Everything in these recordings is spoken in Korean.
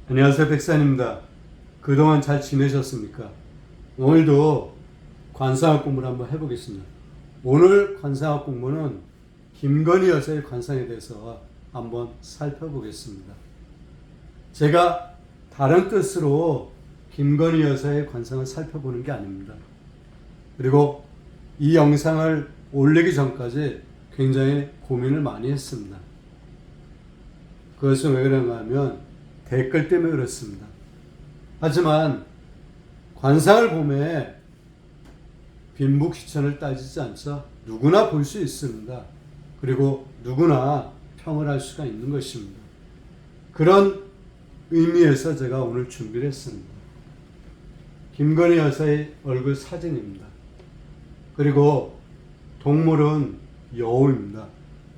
안녕하세요, 백산입니다. 그동안 잘 지내셨습니까? 오늘도 관상학 공부를 한번 해보겠습니다. 오늘 관상학 공부는 김건희 여사의 관상에 대해서 한번 살펴보겠습니다. 제가 다른 뜻으로 김건희 여사의 관상을 살펴보는 게 아닙니다. 그리고 이 영상을 올리기 전까지 굉장히 고민을 많이 했습니다. 그것은 왜 그런가 하면 댓글 때문에 그렇습니다. 하지만 관상을 보면 빈부귀천을 따지지 않죠. 누구나 볼 수 있습니다. 그리고 누구나 평을 할 수가 있는 것입니다. 그런 의미에서 제가 오늘 준비를 했습니다. 김건희 여사의 얼굴 사진입니다. 그리고 동물은 여우입니다.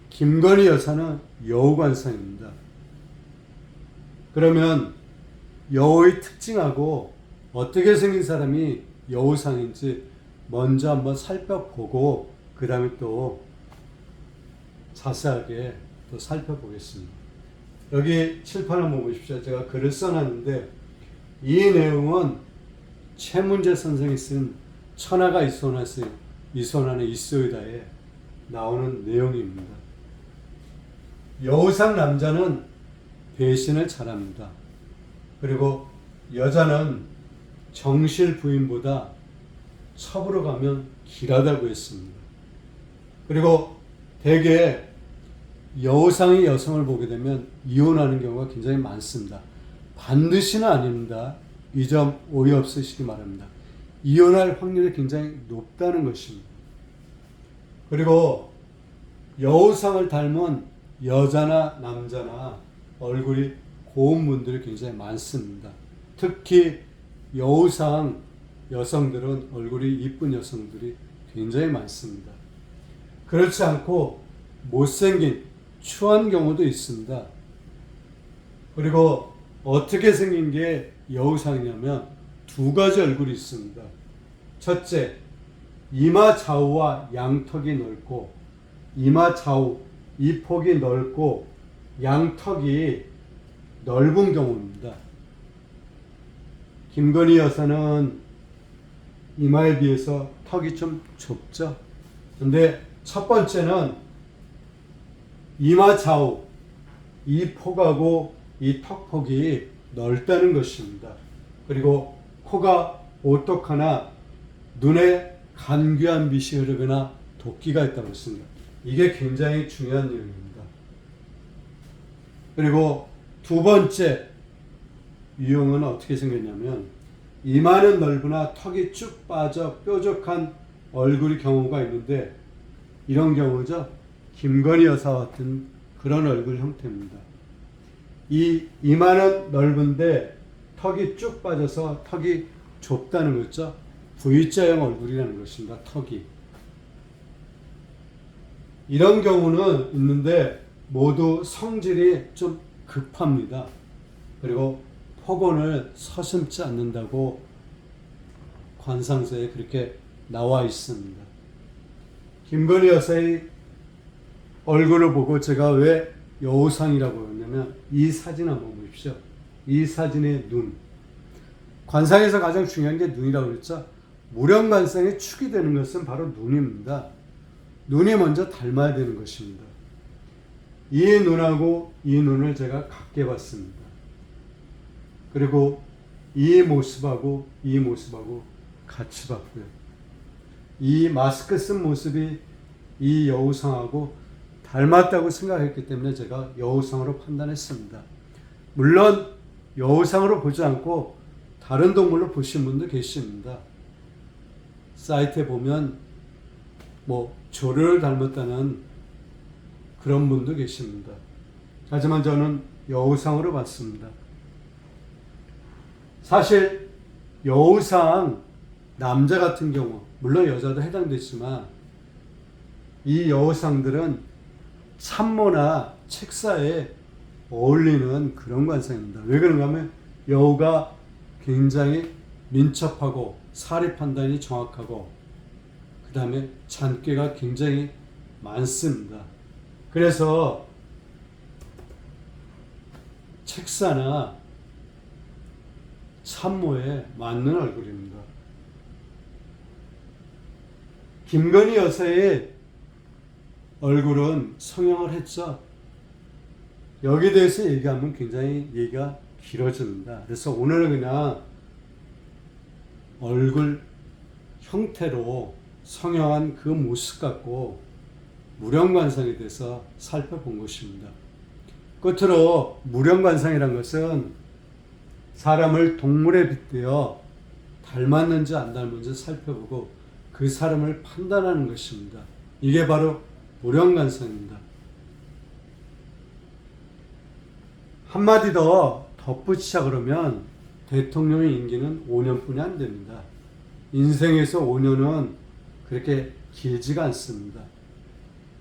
김건희 여사는 여우 관상입니다. 그러면 여우의 특징하고 어떻게 생긴 사람이 여우상인지 먼저 한번 살펴보고 그 다음에 또 자세하게 또 살펴보겠습니다. 여기 칠판 한번 보십시오. 제가 글을 써놨는데 이 내용은 최문재 선생이 쓴 천하가 이소나의 있소이다에 나오는 내용입니다. 여우상 남자는 배신을 잘합니다. 그리고 여자는 정실 부인보다 첩으로 가면 길하다고 했습니다. 그리고 대개 여우상의 여성을 보게 되면 이혼하는 경우가 굉장히 많습니다. 반드시는 아닙니다. 이 점 오해 없으시기 바랍니다. 이혼할 확률이 굉장히 높다는 것입니다. 그리고 여우상을 닮은 여자나 남자나 얼굴이 고운 분들이 굉장히 많습니다. 특히 여우상 여성들은 얼굴이 이쁜 여성들이 굉장히 많습니다. 그렇지 않고 못생긴 추한 경우도 있습니다. 그리고 어떻게 생긴 게 여우상이냐면 두 가지 얼굴이 있습니다. 첫째, 이마 좌우와 양턱이 넓고 이마 좌우 이 폭이 넓고 양턱이 넓은 경우입니다. 김건희 여사는 이마에 비해서 턱이 좀 좁죠. 근데 첫 번째는 이마 좌우 이 폭하고 이 턱 폭이 넓다는 것입니다. 그리고 코가 오똑하나 눈에 간귀한 빛이 흐르거나 도끼가 있다고 했습니다. 이게 굉장히 중요한 내용입니다. 그리고 두 번째 유형은 어떻게 생겼냐면 이마는 넓으나 턱이 쭉 빠져 뾰족한 얼굴의 경우가 있는데 이런 경우죠. 김건희 여사 같은 그런 얼굴 형태입니다. 이 이마는 넓은데 턱이 쭉 빠져서 턱이 좁다는 거죠. V자형 얼굴이라는 것입니다. 턱이. 이런 경우는 있는데 모두 성질이 좀 급합니다. 그리고 폭언을 서슴지 않는다고 관상서에 그렇게 나와 있습니다. 김건희 여사의 얼굴을 보고 제가 왜 여우상이라고 했냐면 이 사진 한번 보십시오. 이 사진의 눈. 관상에서 가장 중요한 게 눈이라고 그랬죠. 무령관상의 축이 되는 것은 바로 눈입니다. 눈이 먼저 닮아야 되는 것입니다. 이 눈하고 이 눈을 제가 같게 봤습니다. 그리고 이 모습하고 이 모습하고 같이 봤고요. 이 마스크 쓴 모습이 이 여우상하고 닮았다고 생각했기 때문에 제가 여우상으로 판단했습니다. 물론 여우상으로 보지 않고 다른 동물로 보신 분도 계십니다. 사이트에 보면 조를 닮았다는 그런 분도 계십니다. 하지만 저는 여우상으로 봤습니다. 사실 여우상 남자 같은 경우 물론 여자도 해당되지만 이 여우상들은 참모나 책사에 어울리는 그런 관상입니다. 왜 그런가 하면 여우가 굉장히 민첩하고 사리 판단이 정확하고 그 다음에 잔꾀가 굉장히 많습니다. 그래서 책사나 참모에 맞는 얼굴입니다. 김건희 여사의 얼굴은 성형을 했죠. 여기에 대해서 얘기하면 굉장히 얘기가 길어집니다. 그래서 오늘은 그냥 얼굴 형태로 성형한 그 모습 갖고 무령관상에 대해서 살펴본 것입니다. 끝으로 무령관상이란 것은 사람을 동물에 빗대어 닮았는지 안 닮았는지 살펴보고 그 사람을 판단하는 것입니다. 이게 바로 무령관상입니다. 한마디 더 덧붙이자 그러면 대통령의 임기는 5년뿐이 안 됩니다. 인생에서 5년은 그렇게 길지가 않습니다.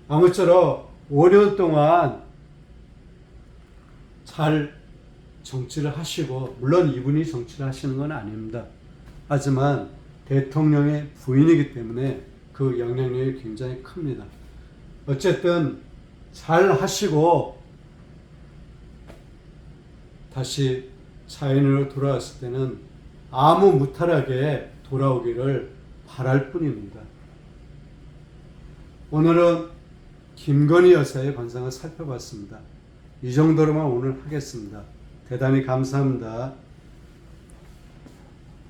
아무쪼록 5년 동안 잘 정치를 하시고, 물론 이분이 정치를 하시는 건 아닙니다. 하지만 대통령의 부인이기 때문에 그 영향력이 굉장히 큽니다. 어쨌든 잘 하시고 다시 자연으로 돌아왔을 때는 아무 무탈하게 돌아오기를 바랄 뿐입니다. 오늘은 김건희 여사의 관상을 살펴봤습니다. 이 정도로만 오늘 하겠습니다. 대단히 감사합니다.